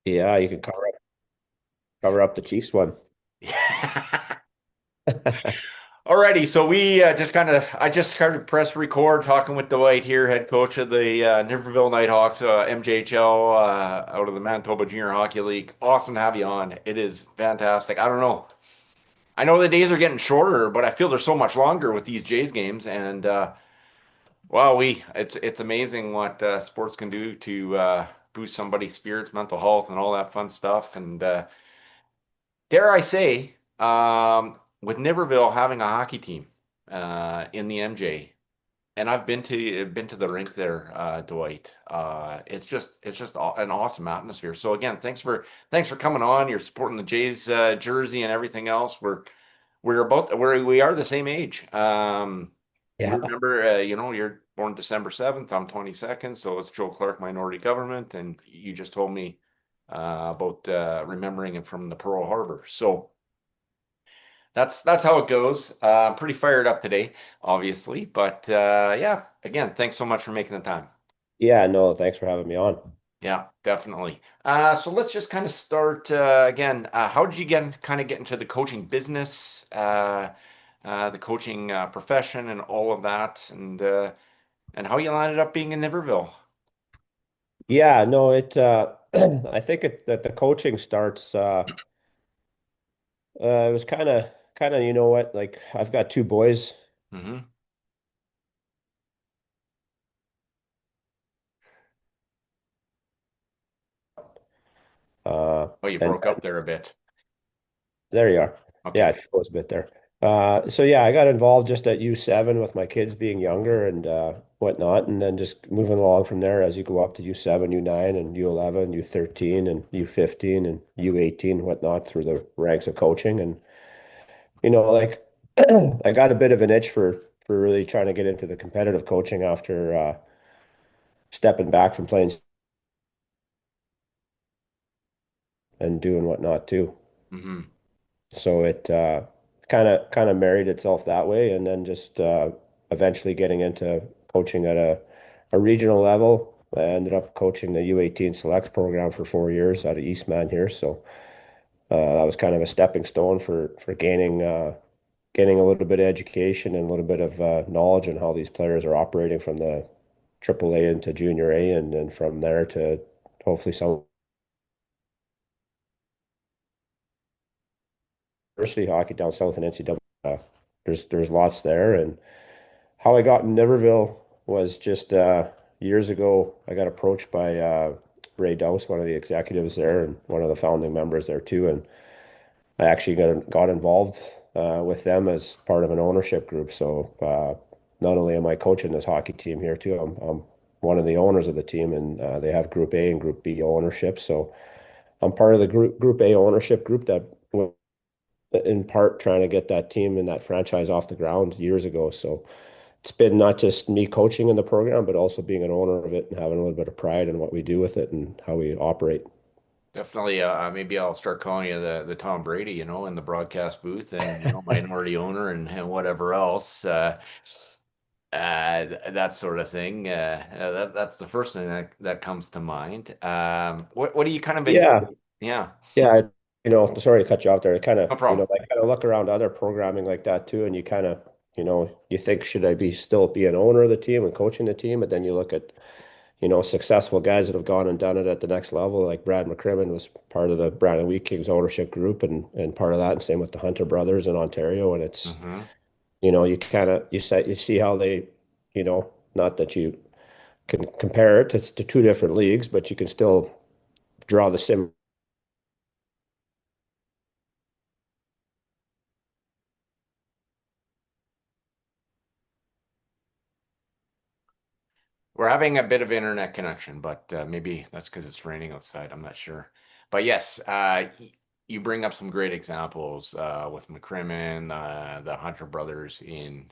Yeah, you can cover up the Chiefs one. Alrighty, so we I just started press record talking with Dwight here, head coach of the Niverville Nighthawks, MJHL, out of the Manitoba Junior Hockey League. Awesome to have you on. It is fantastic. I don't know. I know the days are getting shorter, but I feel they're so much longer with these Jays games. And wow, it's amazing what sports can do to boost somebody's spirits, mental health, and all that fun stuff. And dare I say, with Niverville having a hockey team in the MJ, and I've been to the rink there, Dwight. An awesome atmosphere. So again, thanks for coming on. You're supporting the Jays jersey and everything else. We are the same age. We Yeah. remember, you're born December 7th. I'm 22nd, so it's Joe Clark Minority Government, and you just told me about remembering it from the Pearl Harbor. So. That's how it goes. I'm pretty fired up today, obviously, but yeah. Again, thanks so much for making the time. Yeah, no, thanks for having me on. Yeah, definitely. So let's just kind of start again. How did you get into the coaching business, the coaching profession, and all of that, and how you landed up being in Niverville? Yeah, no, it I think that the coaching starts it was kind of you know what, like I've got two boys Hmm. Oh, you and broke up there a bit. there you are. Yeah, Okay. it froze a bit there. So yeah, I got involved just at U7 with my kids being younger and whatnot, and then just moving along from there as you go up to U7, U9, and U11, U13, and U15, and U18, whatnot through the ranks of coaching. And like I got a bit of an itch for really trying to get into the competitive coaching after stepping back from playing and doing whatnot too. Hmm. So it kind of married itself that way, and then just eventually getting into coaching at a regional level. I ended up coaching the U18 selects program for 4 years out of Eastman here. So that was kind of a stepping stone for gaining a little bit of education and a little bit of knowledge on how these players are operating from the AAA into Junior A, and then from there to hopefully some university hockey down south in NCAA. There's lots there, and how I got in Niverville was just years ago. I got approached by Ray Dowse, one of the executives there, and one of the founding members there too, and I actually got involved with them as part of an ownership group. So not only am I coaching this hockey team here too, I'm one of the owners of the team, and they have Group A and Group B ownership. So I'm part of the Group A ownership group that went in part trying to get that team and that franchise off the ground years ago. So it's been not just me coaching in the program, but also being an owner of it and having a little bit of pride in what we do with it and how we operate. Definitely. Maybe I'll start calling you the Tom Brady, in the broadcast booth, and minority owner and whatever else, that sort of thing. That's the first thing that comes to mind. What do you kind of been? Yeah, Yeah, yeah. Sorry to cut you off there. no problem. I kind of look around other programming like that too, and you kind of, you think, should I be an owner of the team and coaching the team? But then you look at, successful guys that have gone and done it at the next level, like Brad McCrimmon was part of the Brandon Wheat Kings ownership group and part of that, and same with the Hunter brothers in Ontario. And it's, Hmm. you kind of you see how they, not that you can compare it to two different leagues, but you can still draw the sim. We're having a bit of internet connection, but maybe that's because it's raining outside. I'm not sure. But yes, you bring up some great examples with McCrimmon, the Hunter brothers in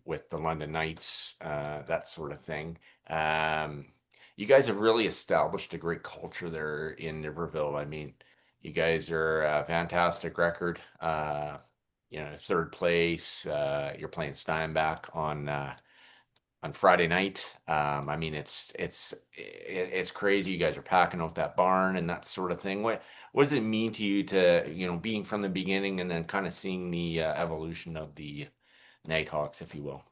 with the London Knights, that sort of thing. Um, you guys have really established a great culture there in Niverville. I mean, you guys are a fantastic record. Third place. You're playing Steinbach on on Friday night. I mean, it's crazy. You guys are packing out that barn and that sort of thing. What does it mean to you to, being from the beginning and then kind of seeing the evolution of the Nighthawks, if you will?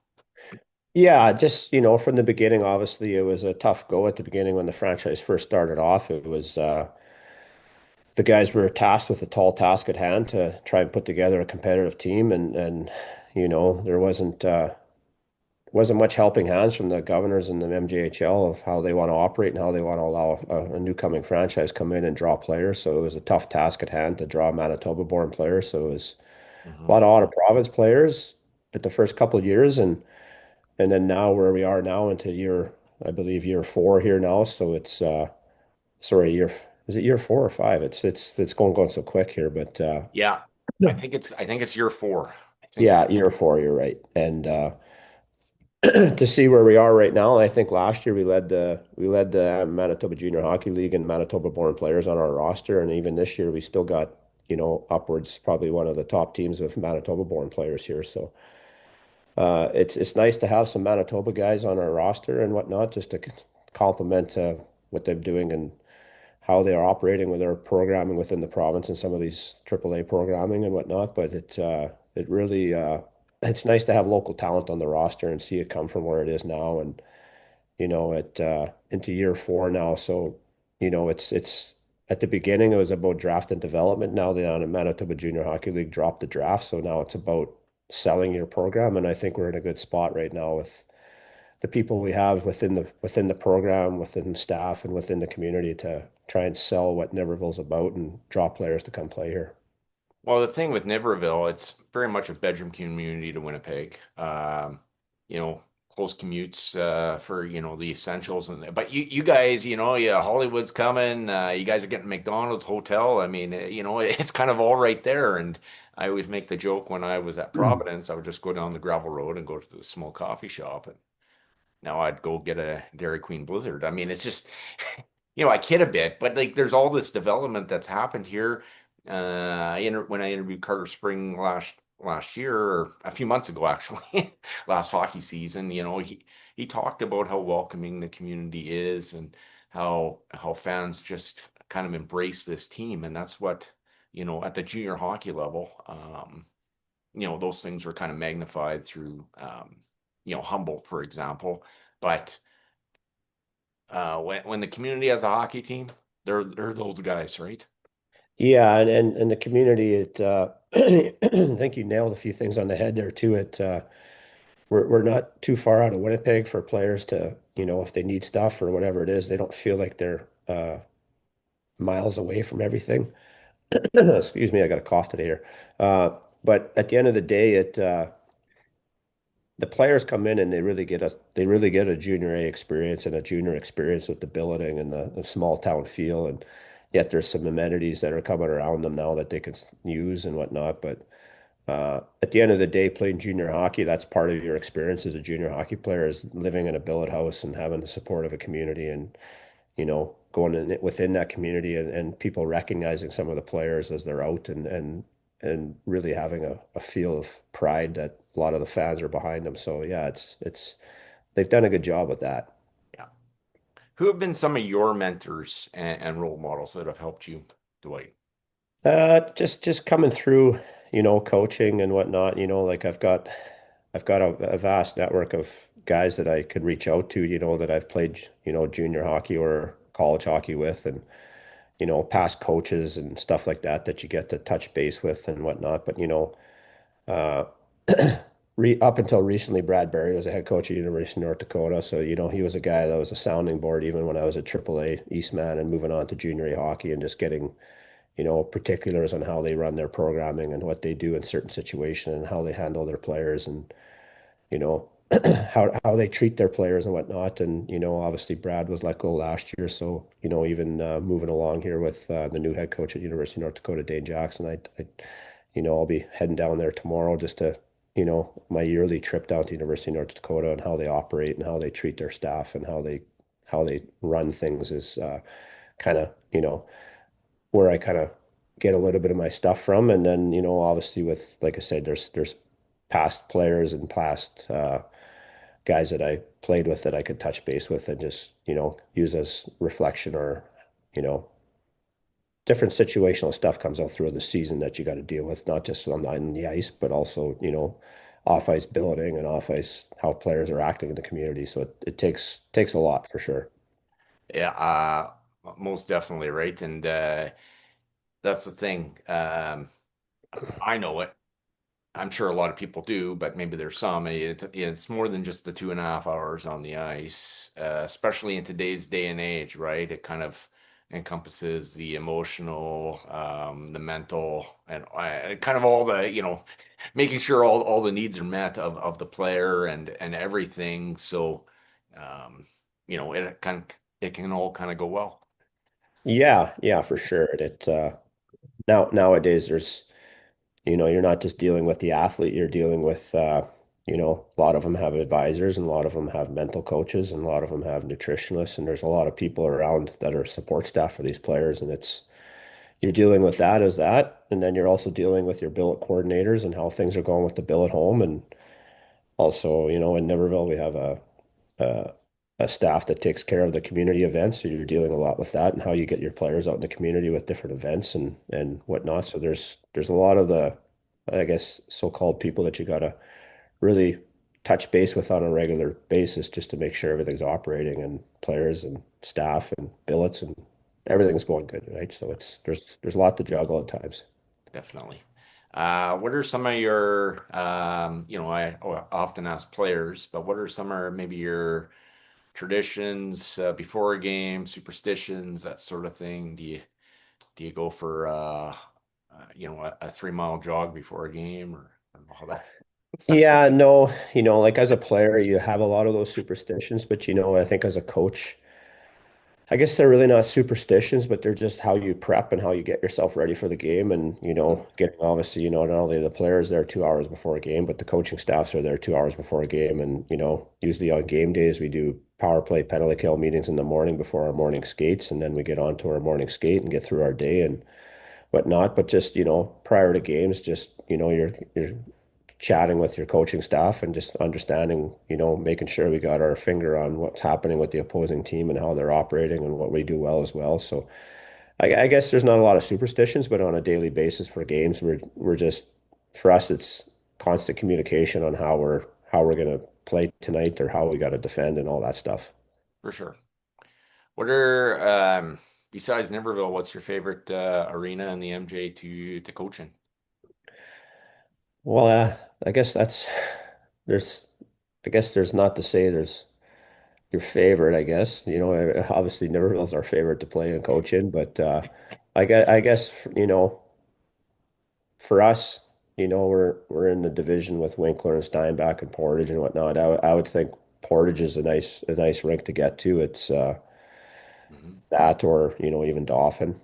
Yeah, just, from the beginning, obviously it was a tough go at the beginning when the franchise first started off. It was the guys were tasked with a tall task at hand to try and put together a competitive team, and there wasn't much helping hands from the governors and the MJHL of how they want to operate and how they want to allow a new coming franchise come in and draw players. So it was a tough task at hand to draw Manitoba-born players. So it was a Hmm. lot of out-of-province players at the first couple of years, and then now where we are now into I believe year 4 here now. So it's sorry, is it year 4 or 5? It's going so quick here, but Yeah, I think it's year four. I think. yeah, year 4, you're right. And to see where we are right now, I think last year we led the Manitoba Junior Hockey League and Manitoba born players on our roster, and even this year we still got upwards probably one of the top teams of Manitoba born players here. So it's nice to have some Manitoba guys on our roster and whatnot, just to complement what they're doing and how they are operating with their programming within the province and some of these AAA programming and whatnot. But it really it's nice to have local talent on the roster and see it come from where it is now, and it into year 4 now. So it's at the beginning it was about draft and development. Now the Manitoba Junior Hockey League dropped the draft, so now it's about selling your program, and I think we're in a good spot right now with the people we have within the program, within staff, and within the community to try and sell what Niverville's about and draw players to come play here. Well, the thing with Niverville, it's very much a bedroom community to Winnipeg. You know, close commutes for the essentials, and but you guys, yeah, Hollywood's coming. You guys are getting McDonald's, hotel. I mean, it's kind of all right there. And I always make the joke when I was at Providence, I would just go down the gravel road and go to the small coffee shop, and now I'd go get a Dairy Queen Blizzard. I mean, it's just, I kid a bit, but like there's all this development that's happened here. When I interviewed Carter Spring last year, or a few months ago actually, last hockey season, he talked about how welcoming the community is and how fans just kind of embrace this team, and that's what, at the junior hockey level, those things were kind of magnified through, Humboldt, for example. But when the community has a hockey team, they're those guys, right? Yeah, and the community, I think you nailed a few things on the head there too. We're not too far out of Winnipeg for players to, if they need stuff or whatever it is, they don't feel like they're miles away from everything. Excuse me, I got a cough today here. But at the end of the day, the players come in and they really get a junior A experience and a junior experience with the billeting and the small town feel, and yet there's some amenities that are coming around them now that they can use and whatnot. But at the end of the day, playing junior hockey, that's part of your experience as a junior hockey player, is living in a billet house and having the support of a community, and going in within that community, and people recognizing some of the players as they're out, and really having a feel of pride that a lot of the fans are behind them. So yeah, it's they've done a good job with that. Yeah. Who have been some of your mentors and role models that have helped you, Dwight? Just coming through, coaching and whatnot, like I've got a vast network of guys that I could reach out to, that I've played, junior hockey or college hockey with, and past coaches and stuff like that that you get to touch base with and whatnot. But uh, up until recently, Brad Berry was a head coach at University of North Dakota, so he was a guy that was a sounding board even when I was at AAA Eastman and moving on to junior A hockey, and just getting particulars on how they run their programming and what they do in certain situations and how they handle their players, and you know, how they treat their players and whatnot. And, obviously Brad was let go last year. So, even moving along here with the new head coach at University of North Dakota, Dane Jackson, I'll be heading down there tomorrow just to, my yearly trip down to University of North Dakota, and how they operate and how they treat their staff and how they run things is kind of, where I kind of get a little bit of my stuff from. And then, obviously with, like I said, there's past players and past guys that I played with that I could touch base with and just, use as reflection or, you know, different situational stuff comes out through the season that you got to deal with, not just on the ice, but also, off ice building and off ice how players are acting in the community. So it takes a lot for sure. Yeah, most definitely, right. And that's the thing. I know it. I'm sure a lot of people do, but maybe there's some. It's more than just the 2.5 hours on the ice, especially in today's day and age, right? It kind of encompasses the emotional, the mental, and kind of all the, making sure all the needs are met of the player and everything. So, um, it can all kind of go well. Yeah, yeah, for sure. Nowadays there's, you're not just dealing with the athlete, you're dealing with a lot of them have advisors and a lot of them have mental coaches and a lot of them have nutritionists and there's a lot of people around that are support staff for these players and you're dealing with that as that and then you're also dealing with your billet coordinators and how things are going with the bill at home and also, in Niverville we have a, a staff that takes care of the community events. So you're dealing a lot with that and how you get your players out in the community with different events and whatnot. So there's a lot of the, I guess, so-called people that you gotta really touch base with on a regular basis just to make sure everything's operating and players and staff and billets and everything's going good, right? So there's a lot to juggle at times. Definitely. What are some of your, I often ask players, but what are some of maybe your traditions before a game, superstitions, that sort of thing? Do you go for a 3 mile jog before a game or all that? Yeah, no, like as a player, you have a lot of those superstitions, but I think as a coach, I guess they're really not superstitions, but they're just how you prep and how you get yourself ready for the game. And, getting obviously, not only the players there 2 hours before a game, but the coaching staffs are there 2 hours before a game. And, usually on game days, we do power play, penalty kill meetings in the morning before our morning skates. And then we get on to our morning skate and get through our day and whatnot. But just, prior to games, just, you're chatting with your coaching staff and just understanding, making sure we got our finger on what's happening with the opposing team and how they're operating and what we do well as well. So I guess there's not a lot of superstitions, but on a daily basis for games, we're just for us it's constant communication on how we're gonna play tonight or how we got to defend and all that stuff. For sure. What are besides Niverville, what's your favorite arena in the MJ to coach in? Well, I guess that's there's I guess there's not to say there's your favorite, I guess. Obviously Niverville's our favorite to play and coach in, but I guess for us, we're in the division with Winkler and Steinbach and Portage and whatnot. I would think Portage is a nice rink to get to. It's Mhm. that or even Dauphin.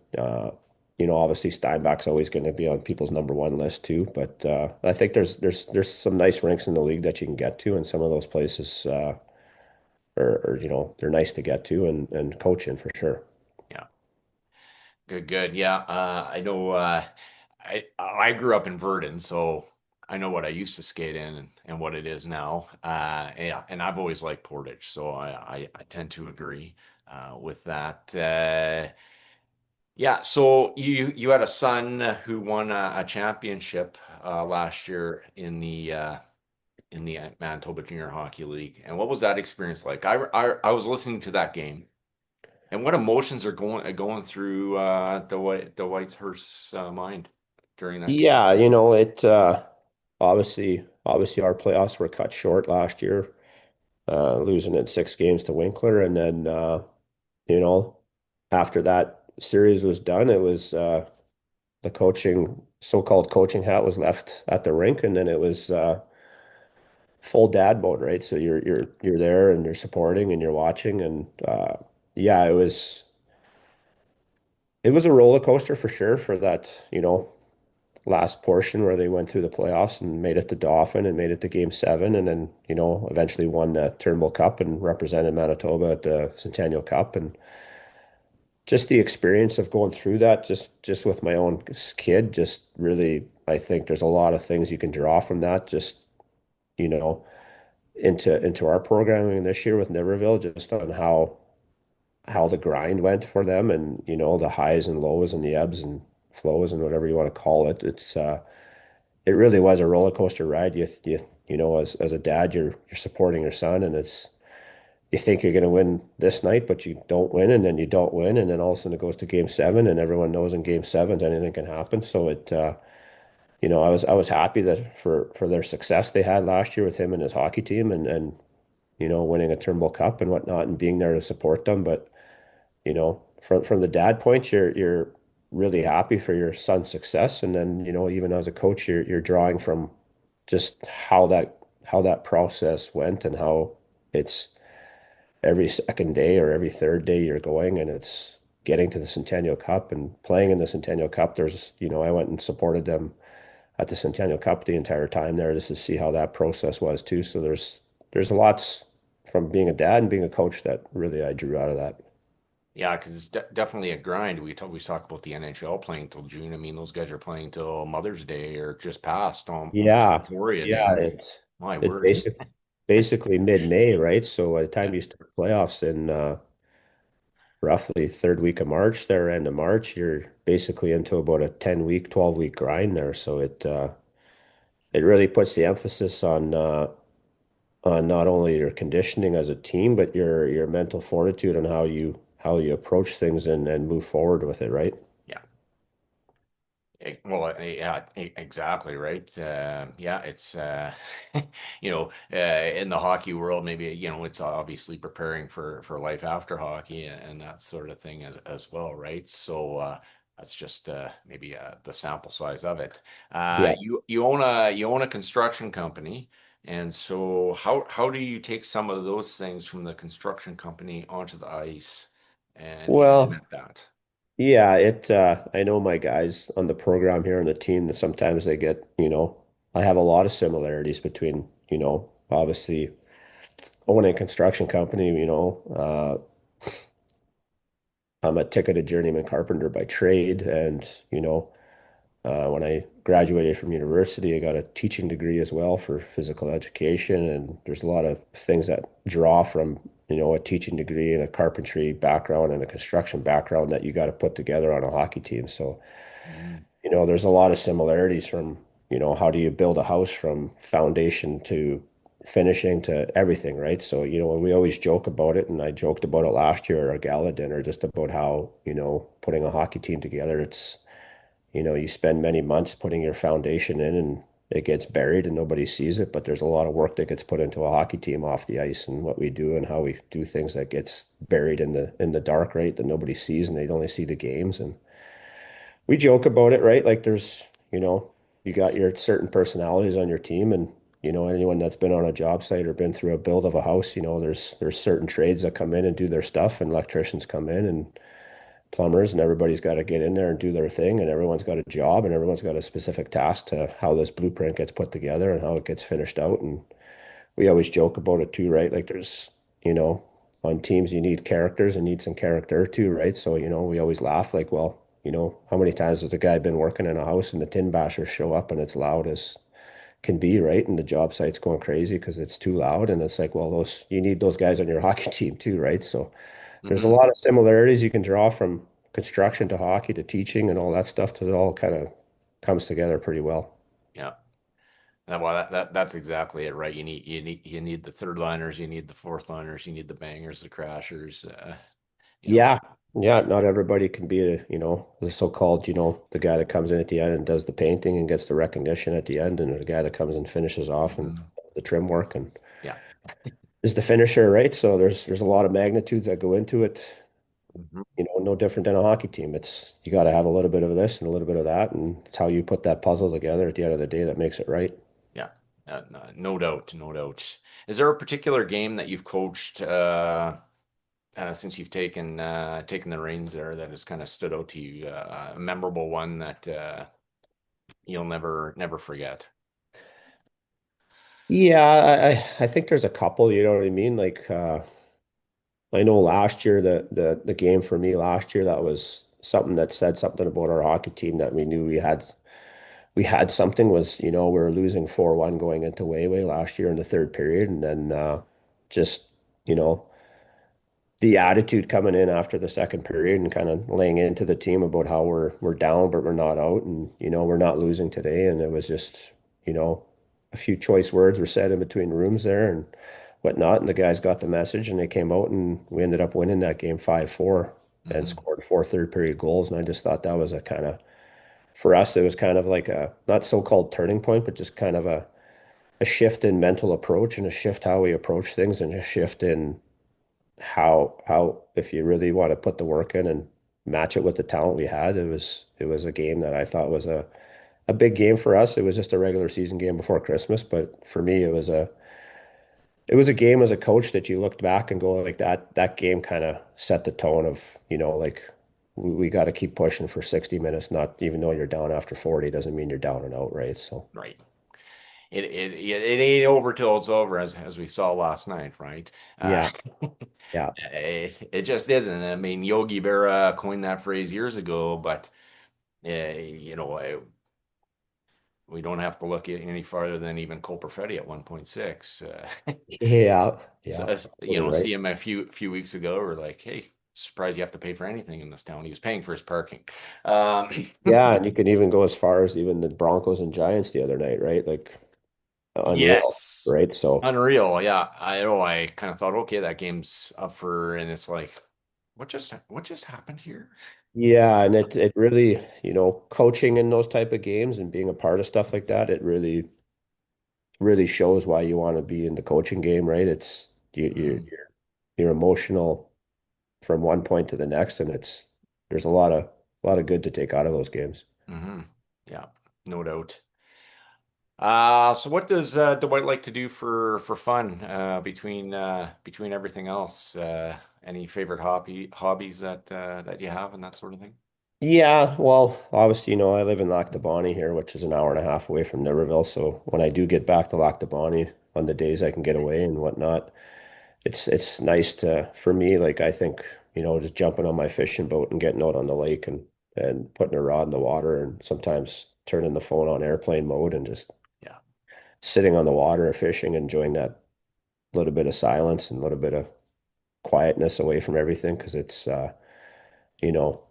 Obviously Steinbach's always going to be on people's number one list too, but I think there's some nice rinks in the league that you can get to, and some of those places they're nice to get to and coach in for sure. Yeah. Good, good. Yeah, I know. I grew up in Verdon, so I know what I used to skate in and what it is now. Yeah, and I've always liked Portage, so I tend to agree with that. Yeah, so you had a son who won a championship last year in the Manitoba Junior Hockey League, and what was that experience like? I was listening to that game. And what emotions are going through Dwight's Hirst's mind during that game? Yeah, it obviously our playoffs were cut short last year, losing in 6 games to Winkler, and then you know, after that series was done, it was the so-called coaching hat was left at the rink, and then it was full dad mode, right? So you're there and you're supporting and you're watching, and yeah, it was a roller coaster for sure for that, last portion where they went through the playoffs and made it to Dauphin and made it to Game 7, and then eventually won the Turnbull Cup and represented Manitoba at the Centennial Cup, and just the experience of going through that just with my own kid just really I think there's a lot of things you can draw from that. Just you know into our programming this year with Niverville, just on how the grind went for them, and the highs and lows and the ebbs and flows and whatever you want to call it. It really was a roller coaster ride. As a dad, you're supporting your son, and you think you're going to win this night, but you don't win, and then you don't win, and then all of a sudden it goes to game seven, and everyone knows in game sevens anything can happen. So I was happy that for their success they had last year with him and his hockey team, and winning a Turnbull Cup and whatnot, and being there to support them. But from the dad point, you're really happy for your son's success, and then even as a coach, you're drawing from just how that process went, and how it's every second day or every third day you're going, and it's getting to the Centennial Cup and playing in the Centennial Cup. I went and supported them at the Centennial Cup the entire time there, just to see how that process was too. So there's lots from being a dad and being a coach that really I drew out of that. Yeah, because it's definitely a grind. We talk about the NHL playing till June. I mean, those guys are playing till Mother's Day or just past, almost Yeah, Victoria yeah, Day. it's My it's word. basically mid-May, right? So by the Yeah. time you start playoffs in roughly third week of March, there end of March, you're basically into about a 10-week, 12-week grind there. So it really puts the emphasis on not only your conditioning as a team, but your mental fortitude and how you approach things and move forward with it, right? Yeah. Well, yeah, exactly, right. Yeah, it's in the hockey world, maybe it's obviously preparing for life after hockey and that sort of thing as well, right? So that's just maybe the sample size of it. Yeah. You own a construction company, and so how do you take some of those things from the construction company onto the ice and Well, implement that? yeah, I know my guys on the program here on the team that sometimes I have a lot of similarities between, obviously owning a construction company, I'm a ticketed journeyman carpenter by trade, and when I graduated from university, I got a teaching degree as well for physical education. And there's a lot of things that draw from, a teaching degree and a carpentry background and a construction background that you got to put together on a hockey team. So, Mm. there's a lot of similarities from, how do you build a house from foundation to finishing to everything, right? So, when we always joke about it, and I joked about it last year at our gala dinner, just about how, putting a hockey team together, you spend many months putting your foundation in, and it gets buried and nobody sees it, but there's a lot of work that gets put into a hockey team off the ice, and what we do and how we do things that gets buried in the dark, right? That nobody sees, and they only see the games. And we joke about it, right? Like you got your certain personalities on your team, and anyone that's been on a job site or been through a build of a house, there's certain trades that come in and do their stuff, and electricians come in, and plumbers, and everybody's got to get in there and do their thing, and everyone's got a job, and everyone's got a specific task to how this blueprint gets put together and how it gets finished out. And we always joke about it too, right? Like you know, on teams you need characters and need some character too, right? So, we always laugh like, well, how many times has a guy been working in a house and the tin bashers show up and it's loud as can be, right? And the job site's going crazy because it's too loud. And it's like, well, you need those guys on your hockey team too, right? So there's a Hmm. lot of similarities you can draw from construction to hockey to teaching and all that stuff. That it all kind of comes together pretty well. Yeah. Well, that's exactly it, right? You need the third liners, you need the fourth liners, you need the bangers, the crashers. You know, Yeah. Yeah. Not everybody can be the so-called, the guy that comes in at the end and does the painting and gets the recognition at the end, and the guy that comes and finishes off and Mhm. does the trim work and Yeah. is the finisher, right? So there's a lot of magnitudes that go into it. Mhm. No different than a hockey team. It's you got to have a little bit of this and a little bit of that, and it's how you put that puzzle together at the end of the day that makes it right. Yeah. No doubt, no doubt. Is there a particular game that you've coached since you've taken the reins there that has kind of stood out to you? A memorable one that you'll never forget? Yeah, I think there's a couple, you know what I mean? Like I know last year the game for me last year, that was something that said something about our hockey team, that we knew we had something was, we were losing 4-1 going into Wayway last year in the third period. And then just, you know, the attitude coming in after the second period and kind of laying into the team about how we're down, but we're not out. And, we're not losing today. And it was just, a few choice words were said in between rooms there and whatnot. And the guys got the message and they came out and we ended up winning that game 5-4 and Hmm. scored four third period goals. And I just thought that was a kind of for us, it was kind of like a not so-called turning point, but just kind of a shift in mental approach and a shift how we approach things and a shift in how if you really want to put the work in and match it with the talent we had, it was a game that I thought was a big game for us. It was just a regular season game before Christmas, but for me, it was a game as a coach that you looked back and go like that game kind of set the tone of, like we got to keep pushing for 60 minutes, not even though you're down after 40 doesn't mean you're down and out, right? So Right. It ain't over till it's over, as we saw last night, right? yeah, yeah. It just isn't. I mean, Yogi Berra coined that phrase years ago, but we don't have to look any farther than even Cole Perfetti at 1.6. Yeah, So, yeah, totally right. see him a few weeks ago. We're like, hey, surprised you have to pay for anything in this town. He was paying for his parking. Um, Yeah, and you can even go as far as even the Broncos and Giants the other night, right? Like unreal, yes, right? So unreal. Yeah, I know. I kind of thought, okay, that game's up for, and it's like, what just happened here? yeah, and it really, coaching in those type of games and being a part of stuff like that, it really shows why you want to be in the coaching game, right? It's Hmm. you're emotional from one point to the next, and there's a lot of good to take out of those games. Hmm. Yeah, no doubt. So what does Dwight like to do for fun between everything else? Any favorite hobbies that you have and that sort of thing? Yeah, well, obviously, I live in Lac here, which is an hour and a half away from Niverville. So when I do get back to Lac on the days I can get away and whatnot, it's nice for me, like I think, just jumping on my fishing boat and getting out on the lake and putting a rod in the water and sometimes turning the phone on airplane mode and just Yeah, sitting on the water and fishing, enjoying that little bit of silence and a little bit of quietness away from everything because you know,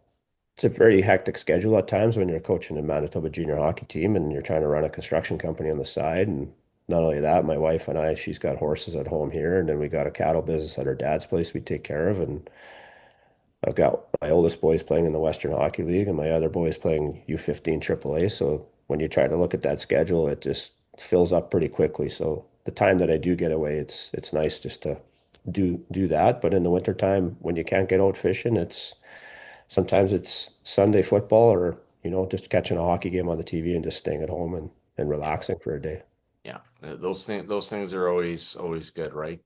it's a very hectic schedule at times when you're coaching a Manitoba junior hockey team and you're trying to run a construction company on the side. And not only that, my wife and I, she's got horses at home here, and then we got a cattle business at her dad's place we take care of. And I've got my oldest boys playing in the Western Hockey League, and my other boys playing U15 AAA. So when you try to look at that schedule, it just fills up pretty quickly. So the time that I do get away, it's nice just to do that. But in the wintertime, when you can't get out fishing, sometimes it's Sunday football or, just catching a hockey game on the TV and just staying at home and yeah, relaxing for a day. yeah. Those things are always good, right?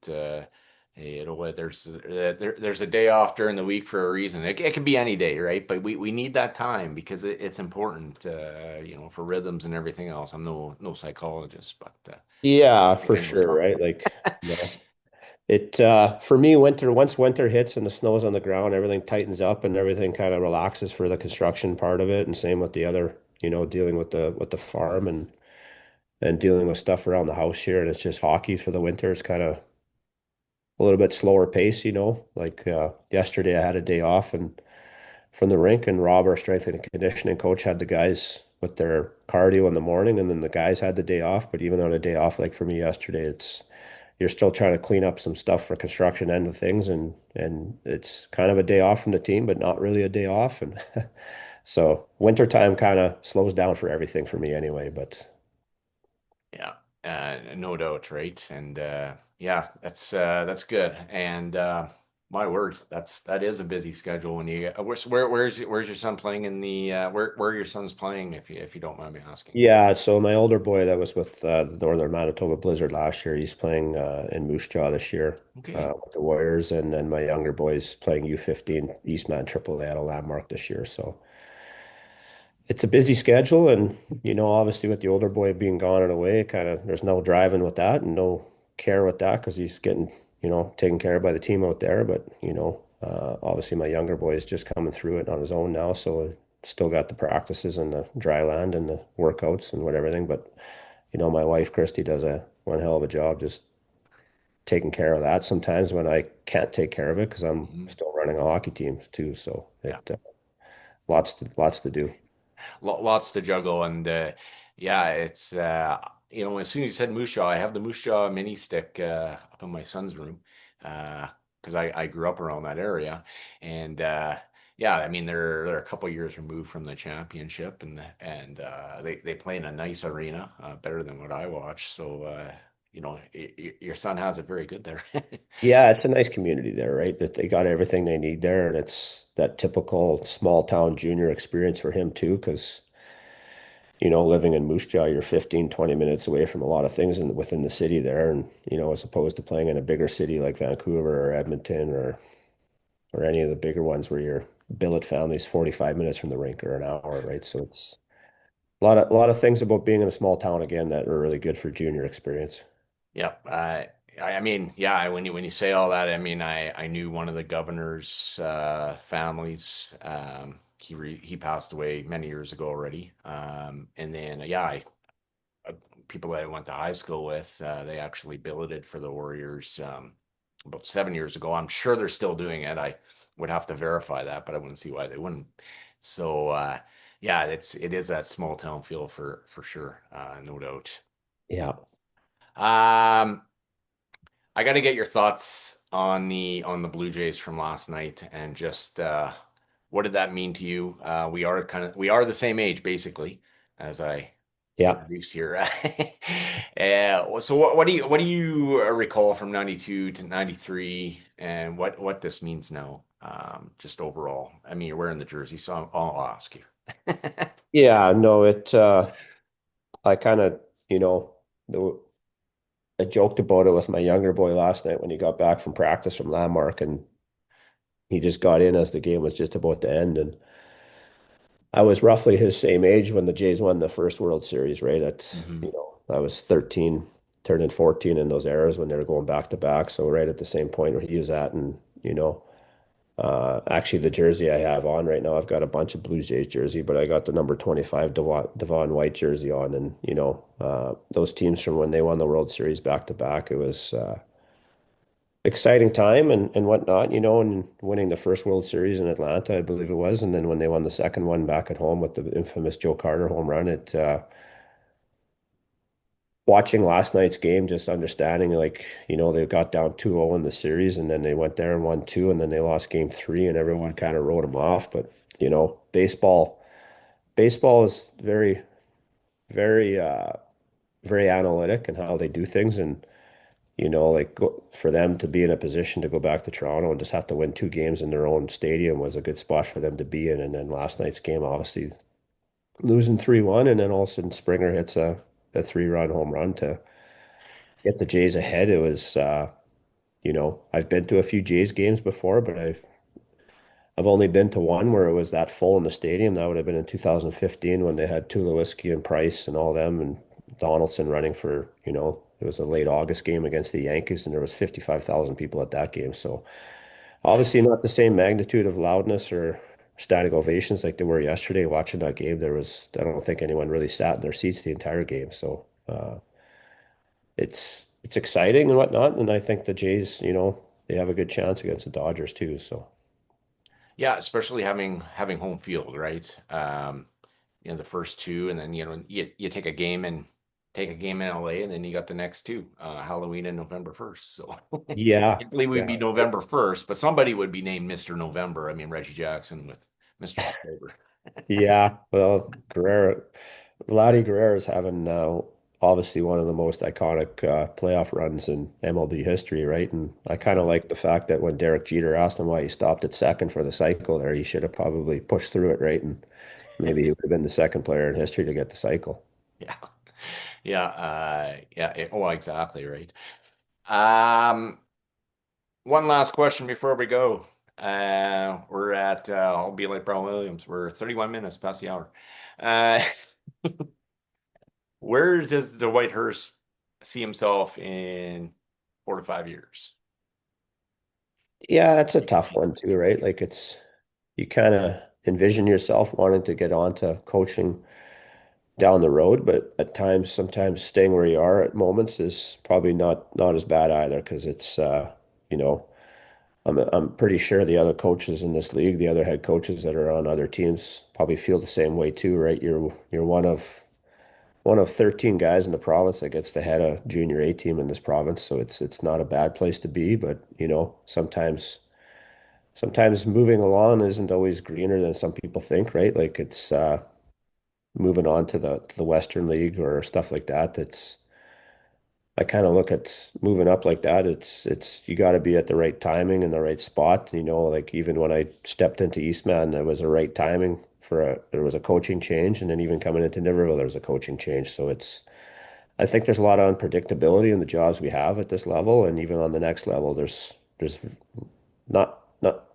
Hey, there's a day off during the week for a reason. It can be any day, right? But we need that time because it's important, for rhythms and everything else. I'm no psychologist, but Yeah, I for can sure, recall. right? Like, it for me, once winter hits and the snow's on the ground, everything tightens up and everything kind of relaxes for the construction part of it. And same with the other, dealing with the farm and dealing with stuff around the house here. And it's just hockey for the winter. It's kind of a little bit slower pace, like yesterday I had a day off and from the rink, and Rob, our strength and conditioning coach, had the guys with their cardio in the morning, and then the guys had the day off. But even on a day off, like for me yesterday, you're still trying to clean up some stuff for construction end of things, and it's kind of a day off from the team, but not really a day off. And so wintertime kind of slows down for everything for me anyway. But Yeah, no doubt, right? And yeah, that's good. And my word, that is a busy schedule when you where's your son playing in the where are your sons playing if you don't mind me asking? yeah, so my older boy that was with the Northern Manitoba Blizzard last year, he's playing in Moose Jaw this year Okay. with the Warriors, and then my younger boy's playing U15 Eastman AAA at a Landmark this year. So it's a busy schedule, and obviously with the older boy being gone and away, kind of there's no driving with that and no care with that because he's getting taken care of by the team out there. But obviously my younger boy is just coming through it on his own now, so still got the practices and the dry land and the workouts and what everything. But my wife Christy does a one hell of a job just taking care of that sometimes when I can't take care of it because I'm Mhm. still running a hockey team too. So Yeah. lots to do. Lots to juggle, and yeah, it's as soon as you said moose jaw, I have the moose jaw mini stick up in my son's room because I grew up around that area, and yeah, I mean they're a couple years removed from the championship, and they play in a nice arena, better than what I watch. So your son has it very good there. Yeah, it's a nice community there, right? That they got everything they need there, and it's that typical small town junior experience for him too, because living in Moose Jaw, you're 15, 20 minutes away from a lot of things within the city there. And, as opposed to playing in a bigger city like Vancouver or Edmonton or any of the bigger ones where your billet family's 45 minutes from the rink or an hour, right? So it's a lot of things about being in a small town again that are really good for junior experience. Yep. I mean, yeah, when you say all that, I mean, I knew one of the governor's families. He passed away many years ago already. And then yeah, uh, people that I went to high school with, they actually billeted for the Warriors about 7 years ago. I'm sure they're still doing it. I would have to verify that, but I wouldn't see why they wouldn't. So yeah, it is that small town feel for sure, no doubt. Yeah. Um, I got to get your thoughts on the Blue Jays from last night and just what did that mean to you? We are the same age basically, as I Yeah. introduced here. So what do you recall from 92 to 93 and what this means now? Just overall. I mean, you're wearing the jersey, so I'll ask you. Yeah. No, I kind of, you know, the, I joked about it with my younger boy last night when he got back from practice from Landmark and he just got in as the game was just about to end. And I was roughly his same age when the Jays won the first World Series, right? Hmm. I was 13, turning 14 in those eras when they were going back to back. So right at the same point where he was at. And, actually the jersey I have on right now, I've got a bunch of Blues Jays jersey, but I got the number 25 Devon White jersey on. And, those teams from when they won the World Series back to back, it was, exciting time and whatnot, and winning the first World Series in Atlanta, I believe it was, and then when they won the second one back at home with the infamous Joe Carter home run, watching last night's game, just understanding like, they got down 2-0 in the series and then they went there and won two and then they lost game three and everyone kind of wrote them off. But, baseball is very, very, very analytic in how they do things. And like for them to be in a position to go back to Toronto and just have to win two games in their own stadium was a good spot for them to be in. And then last night's game, obviously losing 3-1, and then all of a sudden Springer hits a three-run home run to get the Jays ahead. It was, I've been to a few Jays games before, but I've only been to one where it was that full in the stadium. That would have been in 2015 when they had Tulowitzki and Price and all them and Donaldson running for, it was a late August game against the Yankees and there was 55,000 people at that game. So obviously not the same magnitude of loudness or static ovations like they were yesterday. Watching that game, I don't think anyone really sat in their seats the entire game. So it's exciting and whatnot. And I think the Jays, they have a good chance against the Dodgers too. So Yeah, especially having home field, right? The first two, and then you take a game in LA, and then you got the next two, Halloween and November 1st. So yeah, technically we'd yeah. be November 1st, but somebody would be named Mr. November. I mean Reggie Jackson with Mr. October. Yeah, well, Vladdy Guerrero is having obviously one of the most iconic playoff runs in MLB history, right? And I kind of like the fact that when Derek Jeter asked him why he stopped at second for the cycle there, he should have probably pushed through it, right? And maybe he would have been the second player in history to get the cycle. Yeah, yeah. Oh, exactly right. Um, One last question before we go. We're at I'll be like Brown Williams. We're 31 minutes past the hour. Uh, where does Dwight Hirst see himself in 4 to 5 years? Yeah, that's a tough one too, right? Like you kind of. envision yourself wanting to get on to coaching down the road, but at times, sometimes staying where you are at moments is probably not as bad either because it's you know, I'm pretty sure the other coaches in this league, the other head coaches that are on other teams probably feel the same way too, right? You're one of 13 guys in the province that gets to head a junior A team in this province, so it's not a bad place to be, but sometimes moving along isn't always greener than some people think, right? Like it's moving on to the Western League or stuff like that. It's I kind of look at moving up like that. It's you got to be at the right timing and the right spot. Like even when I stepped into Eastman, there was a right timing there was a coaching change, and then even coming into Niverville, there was a coaching change. So I think there's a lot of unpredictability in the jobs we have at this level, and even on the next level, there's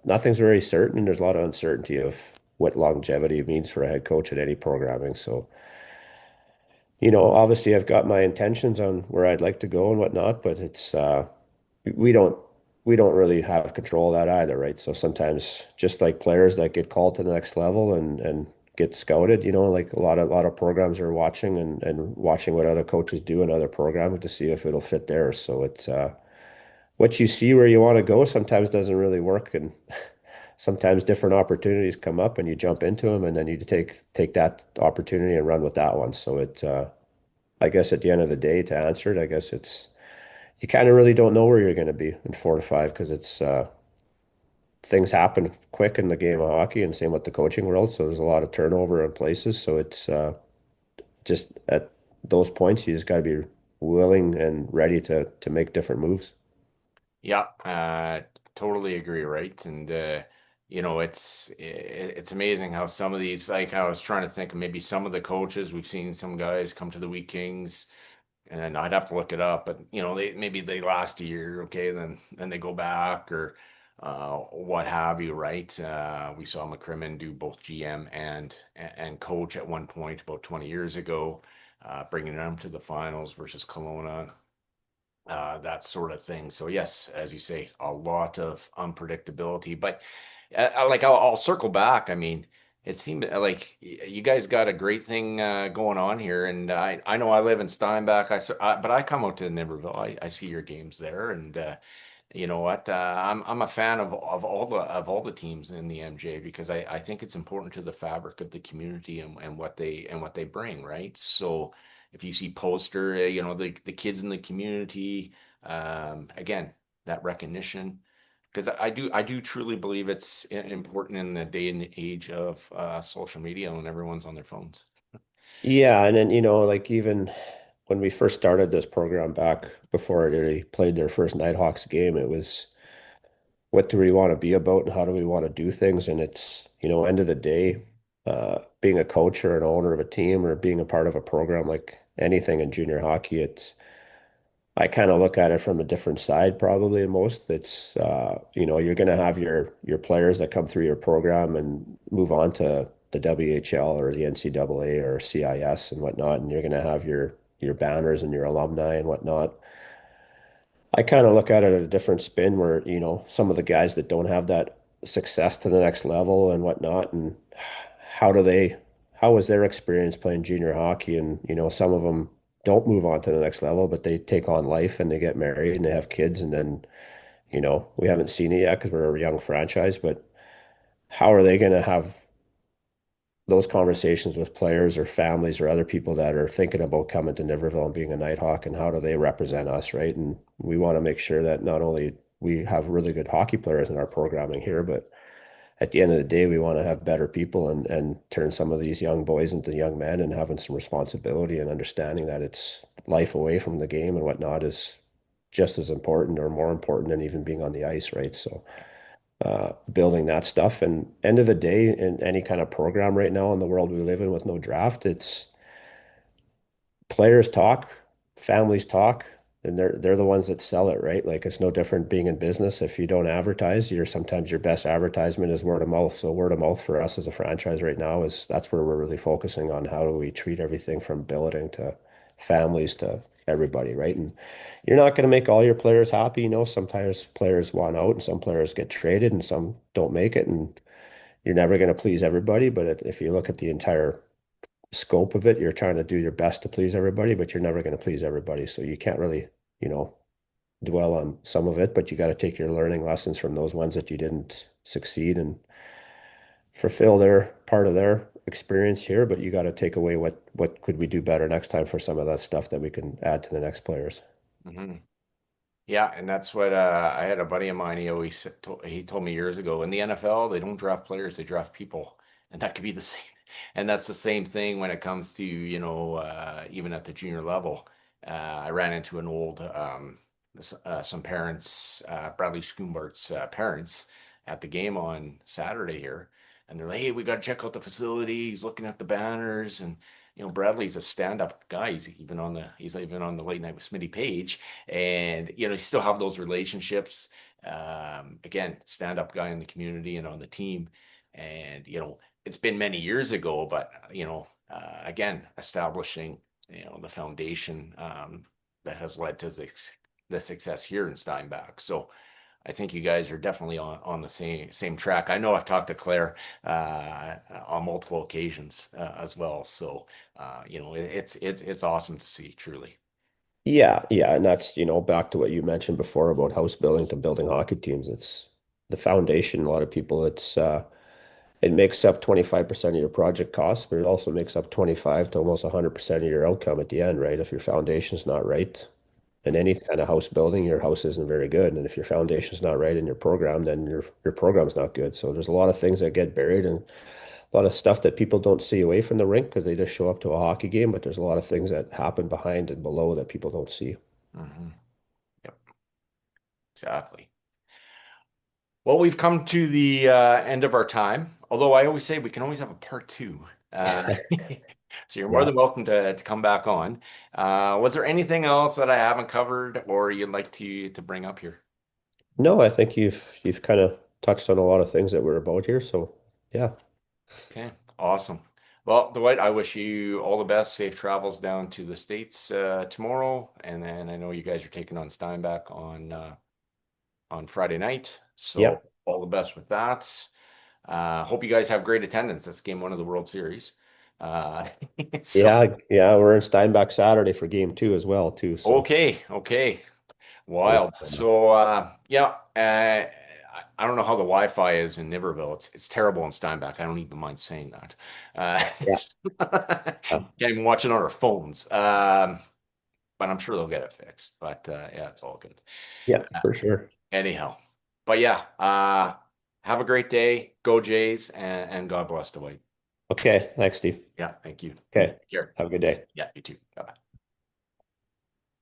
nothing's very certain, and there's a lot of uncertainty of what longevity means for a head coach at any programming. So, obviously I've got my intentions on where I'd like to go and whatnot, but we don't we don't really have control of that either, right? So sometimes just like players that get called to the next level and get scouted, like a lot of programs are watching and watching what other coaches do in other programming to see if it'll fit theirs. So it's what you see where you want to go sometimes doesn't really work, and sometimes different opportunities come up and you jump into them, and then you take that opportunity and run with that one. So I guess at the end of the day, to answer it, I guess it's you kind of really don't know where you're going to be in 4 to 5 because it's things happen quick in the game of hockey, and same with the coaching world. So there's a lot of turnover in places. So it's just at those points, you just got to be willing and ready to make different moves. Yeah, totally agree, right? And it's amazing how some of these, like I was trying to think of maybe some of the coaches we've seen some guys come to the Wheat Kings, and I'd have to look it up, but they last a year, okay, then they go back or what have you, right? We saw McCrimmon do both GM and coach at one point about 20 years ago, bringing them to the finals versus Kelowna, that sort of thing. So yes, as you say, a lot of unpredictability. But I'll circle back. I mean, it seemed like you guys got a great thing going on here, and I know I live in Steinbach. But I come out to Niverville. I see your games there, and you know what? I'm a fan of all the teams in the MJ because I think it's important to the fabric of the community and what they bring, right? So if you see poster, the kids in the community, again, that recognition, because I do truly believe it's important in the day and age of social media when everyone's on their phones. Yeah, and then like even when we first started this program back before they played their first Nighthawks game, it was what do we want to be about and how do we want to do things? And it's, end of the day, being a coach or an owner of a team or being a part of a program like anything in junior hockey, I kind of look at it from a different side probably than most. It's you're going to have your players that come through your program and move on to the WHL or the NCAA or CIS and whatnot, and you're going to have your banners and your alumni and whatnot. I kind of look at it at a different spin where, some of the guys that don't have that success to the next level and whatnot, and how do they, how was their experience playing junior hockey? And, some of them don't move on to the next level, but they take on life and they get married and they have kids. And then, we haven't seen it yet because we're a young franchise, but how are they going to have those conversations with players or families or other people that are thinking about coming to Niverville and being a Nighthawk, and how do they represent us, right? And we want to make sure that not only we have really good hockey players in our programming here, but at the end of the day, we want to have better people and turn some of these young boys into young men and having some responsibility and understanding that it's life away from the game and whatnot is just as important or more important than even being on the ice, right? So building that stuff. And end of the day, in any kind of program right now in the world we live in with no draft, it's players talk, families talk, and they're the ones that sell it, right? Like it's no different being in business. If you don't advertise, sometimes your best advertisement is word of mouth. So word of mouth for us as a franchise right now is that's where we're really focusing on how do we treat everything from billeting to families to everybody, right? And you're not going to make all your players happy. Sometimes players want out and some players get traded and some don't make it. And you're never going to please everybody, but if you look at the entire scope of it, you're trying to do your best to please everybody, but you're never going to please everybody. So you can't really, you know, dwell on some of it, but you got to take your learning lessons from those ones that you didn't succeed and fulfill their part of their experience here. But you got to take away what could we do better next time for some of that stuff that we can add to the next players. Hmm. Yeah, and that's what I had a buddy of mine. He always he told me years ago in the NFL they don't draft players, they draft people, and that could be the same. And that's the same thing when it comes to even at the junior level. I ran into an old some parents, Bradley Schoonbart's parents, at the game on Saturday here, and they're like, "Hey, we got to check out the facility." He's looking at the banners, and Bradley's a stand-up guy. He's even on the late night with Smitty Page, and you still have those relationships. Again, stand-up guy in the community and on the team, and it's been many years ago, but again, establishing the foundation that has led to the success here in Steinbach. So I think you guys are definitely on the same track. I know I've talked to Claire on multiple occasions as well. So it's awesome to see, truly. Yeah, yeah, and that's, back to what you mentioned before about house building to building hockey teams. It's the foundation. A lot of people, it makes up 25% of your project costs, but it also makes up 25 to almost 100% of your outcome at the end, right? If your foundation's not right in any kind of house building, your house isn't very good. And if your foundation's not right in your program, then your program's not good. So there's a lot of things that get buried and a lot of stuff that people don't see away from the rink because they just show up to a hockey game, but there's a lot of things that happen behind and below that people don't see. Hmm. Yep, exactly. Well, we've come to the end of our time. Although I always say we can always have a part two. So you're more Yeah. than welcome to come back on. Was there anything else that I haven't covered or you'd like to bring up here? No, I think you've kind of touched on a lot of things that we're about here. So yeah. Okay, awesome. Well, Dwight, I wish you all the best, safe travels down to the States tomorrow, and then I know you guys are taking on Steinbach on Friday night, Yeah. so all the best with that. Hope you guys have great attendance. That's game one of the World Series. Uh, so Yeah, yeah, we're in Steinbach Saturday for game two as well, too. So okay, okay, we'll wild. So yeah, I don't know how the Wi-Fi is in Niverville. It's terrible in Steinbach. I don't even mind saying that. yeah, yeah, Can't even watch it on our phones. But I'm sure they'll get it fixed. But yeah, it's all good. yeah, for sure. Anyhow, but yeah, have a great day. Go Jays, and God bless Dwight. Okay, thanks, Steve. Yeah, thank you. Okay, Take care. have a good day. Yeah, you too. Bye bye.